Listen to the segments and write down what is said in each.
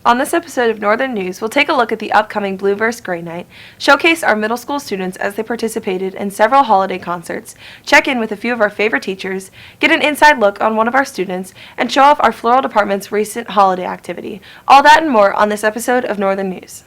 On this episode of Northern News, we'll take a look at the upcoming Blue vs. Gray Night, showcase our middle school students as they participated in several holiday concerts, check in with a few of our favorite teachers, get an inside look on one of our students, and show off our Floral department's recent holiday activity. All that and more on this episode of Northern News.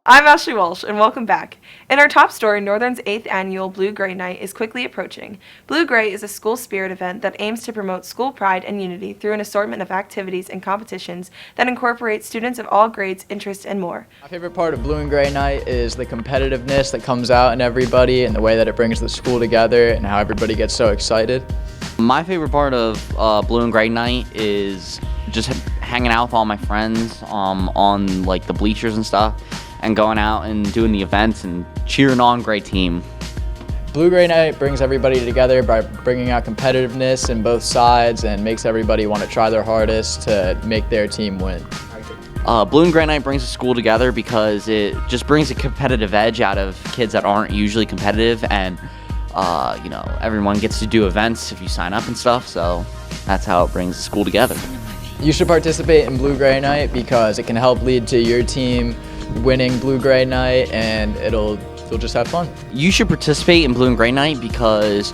I'm Ashley Walsh, and welcome back. In our top story, Northern's 8th annual Blue-Gray Night is quickly approaching. Blue-Gray is a school spirit event that aims to promote school pride and unity through an assortment of activities and competitions that incorporate students of all grades, interests, and more. My favorite part of Blue and Gray Night is the competitiveness that comes out in everybody and the way that it brings the school together and how everybody gets so excited. My favorite part of Blue and Gray Night is just hanging out with all my friends on like the bleachers and stuff, and going out and doing the events and cheering on great team. Blue Gray Night brings everybody together by bringing out competitiveness in both sides and makes everybody want to try their hardest to make their team win. Blue and Gray Night brings the school together because it just brings a competitive edge out of kids that aren't usually competitive, and everyone gets to do events if you sign up and stuff, so that's how it brings the school together. You should participate in Blue Gray Night because it can help lead to your team winning Blue Gray Night, and you'll just have fun. You should participate in Blue and Gray Night because,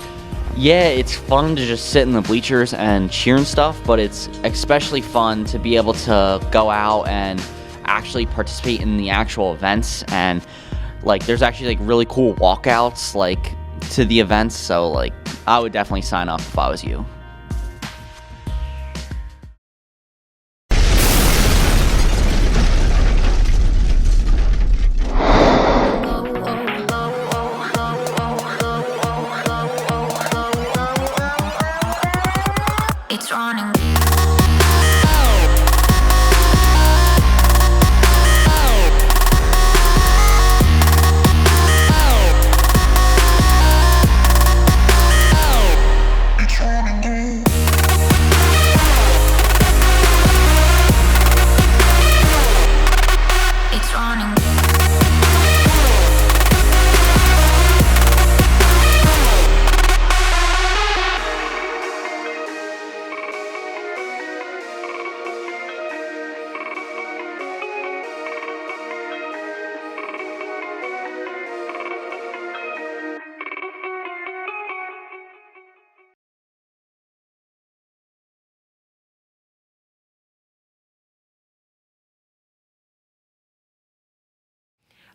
yeah, it's fun to just sit in the bleachers and cheer and stuff, but it's especially fun to be able to go out and actually participate in the actual events, and like there's actually like really cool walkouts like to the events, so like I would definitely sign up if I was you.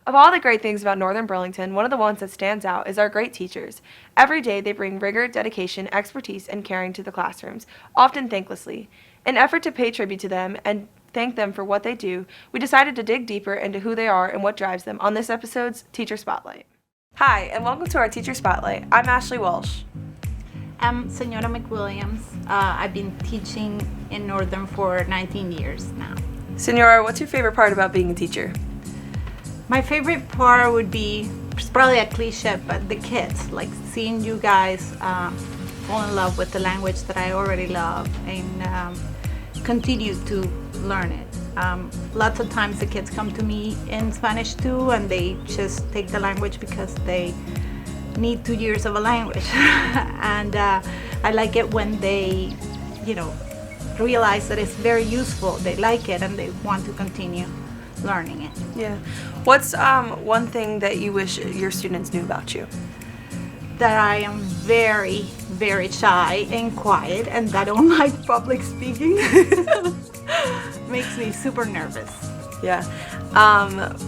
Of all the great things about Northern Burlington, one of the ones that stands out is our great teachers. Every day they bring rigor, dedication, expertise, and caring to the classrooms, often thanklessly. In an effort to pay tribute to them and thank them for what they do, we decided to dig deeper into who they are and what drives them on this episode's Teacher Spotlight. Hi, and welcome to our Teacher Spotlight. I'm Ashley Walsh. I'm Senora McWilliams. I've been teaching in Northern for 19 years now. Senora, what's your favorite part about being a teacher? My favorite part would be, it's probably a cliche, but the kids, like seeing you guys fall in love with the language that I already love and continue to learn it. Lots of times the kids come to me in Spanish too, and they just take the language because they need 2 years of a language. And I like it when they, realize that it's very useful, they like it, and they want to continue learning it. Yeah. What's one thing that you wish your students knew about you? That I am very, very shy and quiet, and I don't like public speaking. Makes me super nervous. Yeah.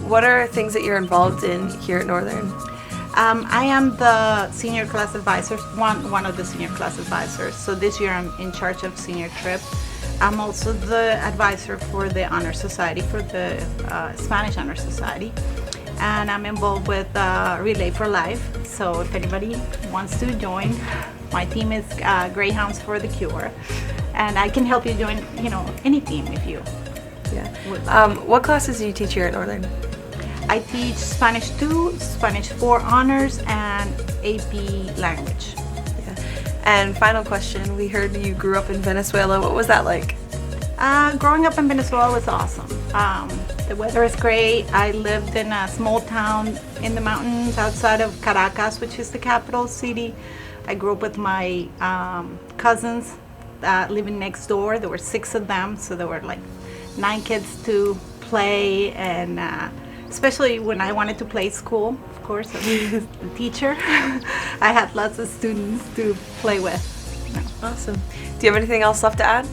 What are things that you're involved in here at Northern? I am the senior class advisor, one of the senior class advisors. So this year I'm in charge of senior trip. I'm also the advisor for the Honor Society, for the Spanish Honor Society. And I'm involved with Relay for Life. So if anybody wants to join, my team is Greyhounds for the Cure. And I can help you join, any team if you would like. What classes do you teach here at Northern? I teach Spanish 2, Spanish 4 honors, and AP language. And final question, we heard you grew up in Venezuela. What was that like? Growing up in Venezuela was awesome. The weather is great. I lived in a small town in the mountains outside of Caracas, which is the capital city. I grew up with my cousins living next door. There were 6 of them, so there were like 9 kids to play, and especially when I wanted to play school, of course, as the teacher, I had lots of students to play with. Awesome. Do you have anything else left to add?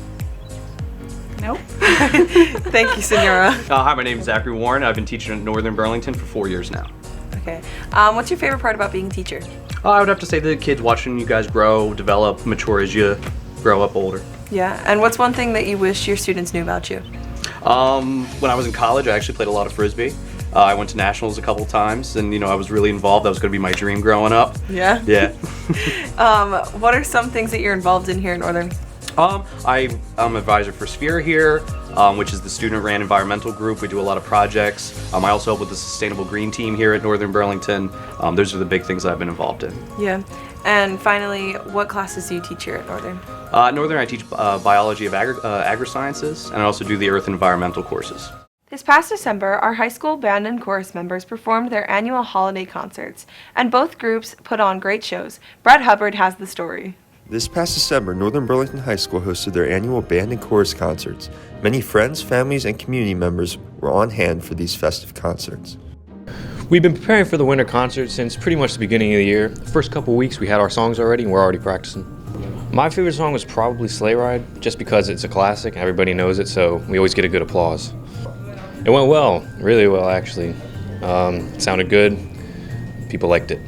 Nope. Thank you, Senora. Hi, my name is Zachary Warren. I've been teaching at Northern Burlington for 4 years now. Okay. What's your favorite part about being a teacher? I would have to say the kids watching you guys grow, develop, mature as you grow up older. Yeah. And what's one thing that you wish your students knew about you? When I was in college, I actually played a lot of Frisbee. I went to nationals a couple times, and I was really involved. That was going to be my dream growing up. Yeah? Yeah. What are some things that you're involved in here at Northern? I'm advisor for Sphere here, which is the student-ran environmental group. We do a lot of projects. I also help with the sustainable green team here at Northern Burlington. Those are the big things that I've been involved in. Yeah. And finally, what classes do you teach here at Northern? Northern, I teach biology of agri-sciences, and I also do the earth and environmental courses. This past December, our high school band and chorus members performed their annual holiday concerts, and both groups put on great shows. Brett Hubbard has the story. This past December, Northern Burlington High School hosted their annual band and chorus concerts. Many friends, families, and community members were on hand for these festive concerts. We've been preparing for the winter concert since pretty much the beginning of the year. The first couple weeks we had our songs already and we're already practicing. My favorite song was probably Sleigh Ride, just because it's a classic and everybody knows it, so we always get a good applause. It went well, really well actually. It sounded good, people liked it.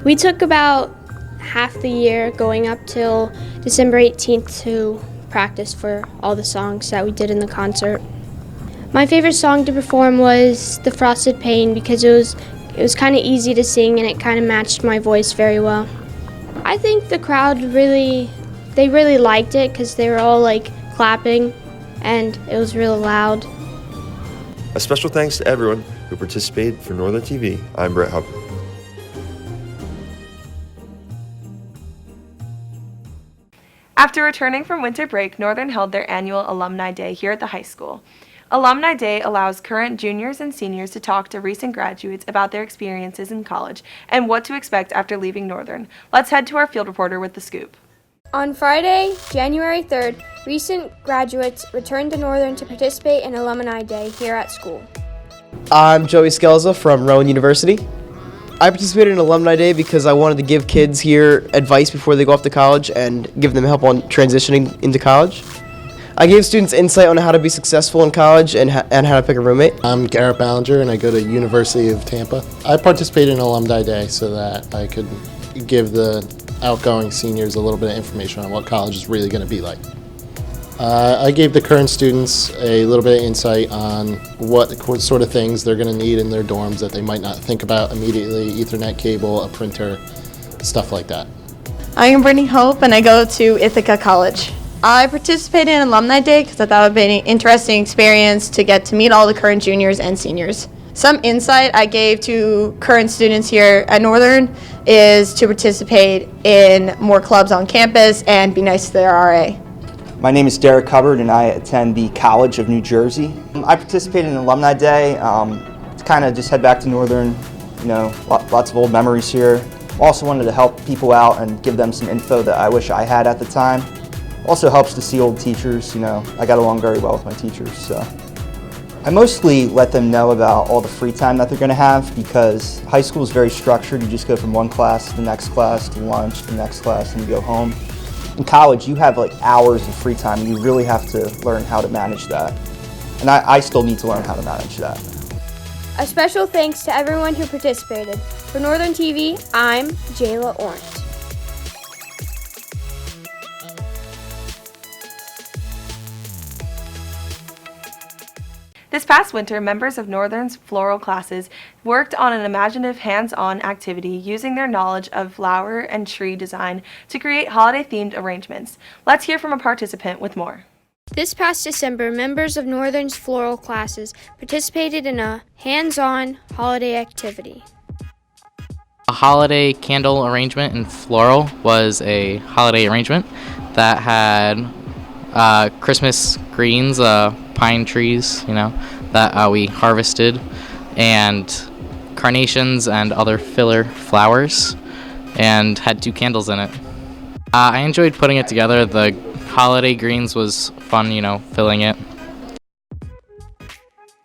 We took about half the year going up till December 18th to practice for all the songs that we did in the concert. My favorite song to perform was The Frosted Pane because it was kind of easy to sing and it kind of matched my voice very well. I think the crowd really liked it because they were all like clapping and it was real loud. A special thanks to everyone who participated for Northern TV. I'm Brett Hubbard. After returning from winter break, Northern held their annual Alumni Day here at the high school. Alumni Day allows current juniors and seniors to talk to recent graduates about their experiences in college and what to expect after leaving Northern. Let's head to our field reporter with the scoop. On Friday, January 3rd, recent graduates returned to Northern to participate in Alumni Day here at school. I'm Joey Skelza from Rowan University. I participated in Alumni Day because I wanted to give kids here advice before they go off to college and give them help on transitioning into college. I gave students insight on how to be successful in college and how to pick a roommate. I'm Garrett Ballinger and I go to University of Tampa. I participated in Alumni Day so that I could give the outgoing seniors a little bit of information on what college is really going to be like. I gave the current students a little bit of insight on what sort of things they're going to need in their dorms that they might not think about immediately, Ethernet cable, a printer, stuff like that. I am Brittany Hope and I go to Ithaca College. I participated in Alumni Day because I thought it would be an interesting experience to get to meet all the current juniors and seniors. Some insight I gave to current students here at Northern is to participate in more clubs on campus and be nice to their RA. My name is Derek Hubbard and I attend the College of New Jersey. I participated in Alumni Day to kind of just head back to Northern, lots of old memories here. Also wanted to help people out and give them some info that I wish I had at the time. Also helps to see old teachers, I got along very well with my teachers, so. I mostly let them know about all the free time that they're going to have because high school is very structured. You just go from one class to the next class to lunch to the next class and you go home. In college, you have like hours of free time and you really have to learn how to manage that. And I still need to learn how to manage that. A special thanks to everyone who participated. For Northern TV, I'm Jayla Orange. This past winter, members of Northern's Floral classes worked on an imaginative hands-on activity using their knowledge of flower and tree design to create holiday-themed arrangements. Let's hear from a participant with more. This past December, members of Northern's Floral classes participated in a hands-on holiday activity. A holiday candle arrangement in Floral was a holiday arrangement that had Christmas greens, pine trees, that we harvested, and carnations and other filler flowers, and had 2 candles in it. I enjoyed putting it together. The holiday greens was fun, filling it.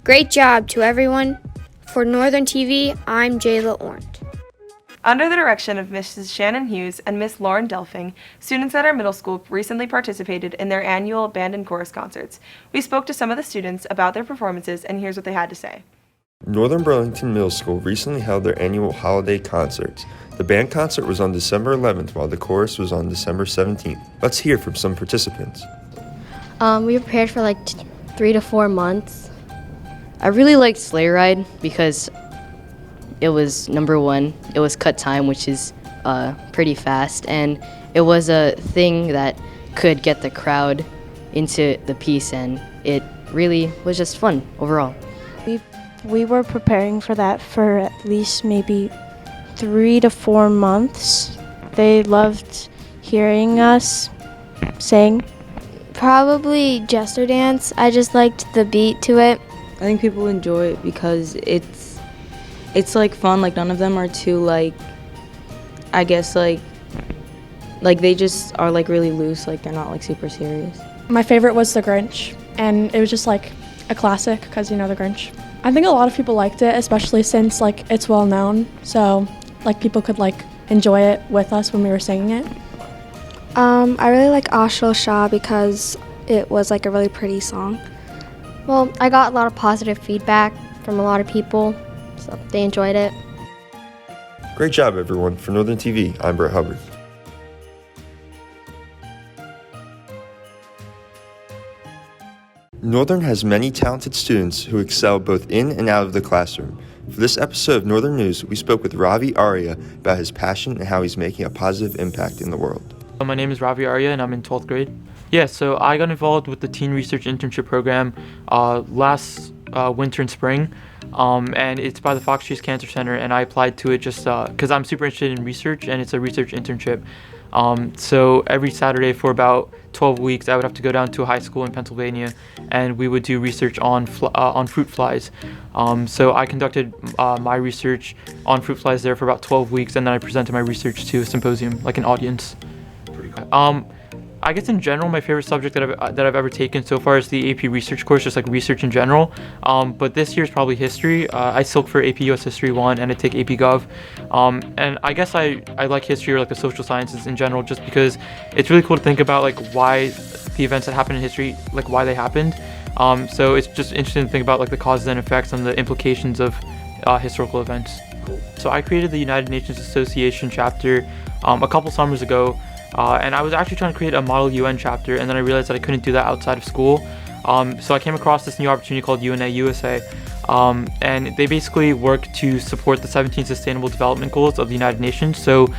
Great job to everyone. For Northern TV, I'm Jayla Ornt. Under the direction of Mrs. Shannon Hughes and Miss Lauren Delfing, students at our middle school recently participated in their annual band and chorus concerts. We spoke to some of the students about their performances, and here's what they had to say. Northern Burlington Middle School recently held their annual holiday concerts. The band concert was on December 11th, while the chorus was on December 17th. Let's hear from some participants. We prepared for 3 to 4 months. I really liked Sleigh Ride because it was number 1. It was cut time, which is pretty fast, and it was a thing that could get the crowd into the piece, and it really was just fun overall. We were preparing for that for at least maybe 3 to 4 months. They loved hearing us sing. Probably Jester Dance. I just liked the beat to it. I think people enjoy it because it's fun. None of them are too I guess they just are really loose. They're not super serious. My favorite was The Grinch, and it was just a classic because the Grinch. I think a lot of people liked it, especially since it's well known, so people could enjoy it with us when we were singing it. I really like Ashil Shah because it was a really pretty song. Well, I got a lot of positive feedback from a lot of people, so they enjoyed it. Great job, everyone. For Northern TV, I'm Brett Hubbard. Northern has many talented students who excel both in and out of the classroom. For this episode of Northern News, we spoke with Ravi Arya about his passion and how he's making a positive impact in the world. My name is Ravi Arya and I'm in 12th grade. Yeah, so I got involved with the Teen Research Internship Program last winter and spring, and it's by the Fox Chase Cancer Center, and I applied to it just because I'm super interested in research, and it's a research internship. So every Saturday for about 12 weeks, I would have to go down to a high school in Pennsylvania, and we would do research on fruit flies. So I conducted my research on fruit flies there for about 12 weeks, and then I presented my research to a symposium, an audience. Pretty cool. I guess in general, my favorite subject that I've ever taken so far is the AP Research course, just research in general. But this year is probably history. I silk for AP US History 1 and I take AP Gov. And I guess I like history or the social sciences in general, just because it's really cool to think about why the events that happened in history, why they happened. So it's just interesting to think about the causes and effects and the implications of historical events. So I created the United Nations Association chapter a couple summers ago. And I was actually trying to create a model UN chapter, and then I realized that I couldn't do that outside of school. So I came across this new opportunity called UNA USA, and they basically work to support the 17 Sustainable Development Goals of the United Nations. So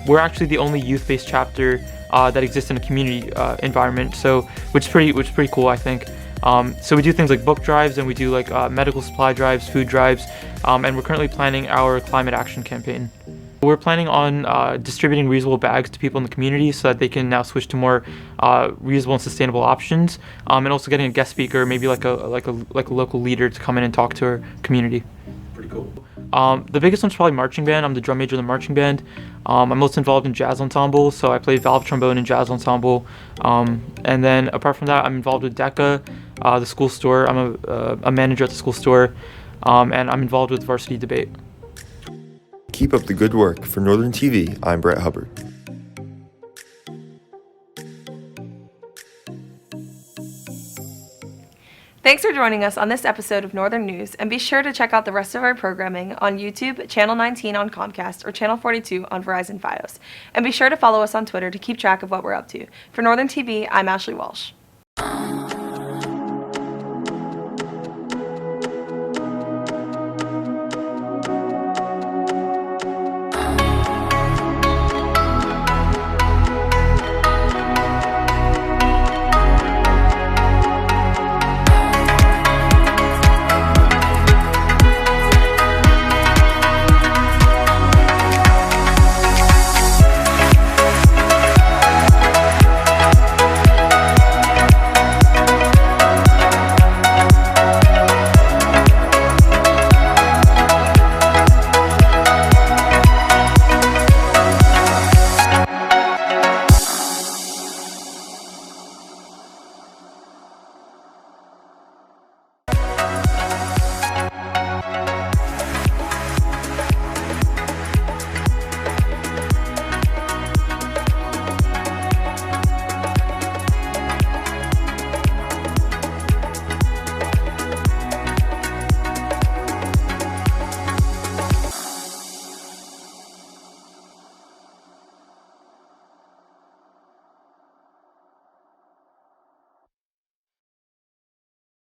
we're actually the only youth-based chapter that exists in a community environment, so which is pretty cool, I think. So we do things like book drives, and we do medical supply drives, food drives, and we're currently planning our climate action campaign. We're planning on distributing reusable bags to people in the community so that they can now switch to more reusable and sustainable options, and also getting a guest speaker, maybe like a local leader to come in and talk to our community. Pretty cool. The biggest one's probably marching band. I'm the drum major in the marching band. I'm most involved in jazz ensemble, so I play valve trombone in jazz ensemble. And then apart from that, I'm involved with DECA, the school store. I'm a manager at the school store, and I'm involved with varsity debate. Keep up the good work. For Northern TV, I'm Brett Hubbard. Thanks for joining us on this episode of Northern News, and be sure to check out the rest of our programming on YouTube, Channel 19 on Comcast, or Channel 42 on Verizon Fios. And be sure to follow us on Twitter to keep track of what we're up to. For Northern TV, I'm Ashley Walsh.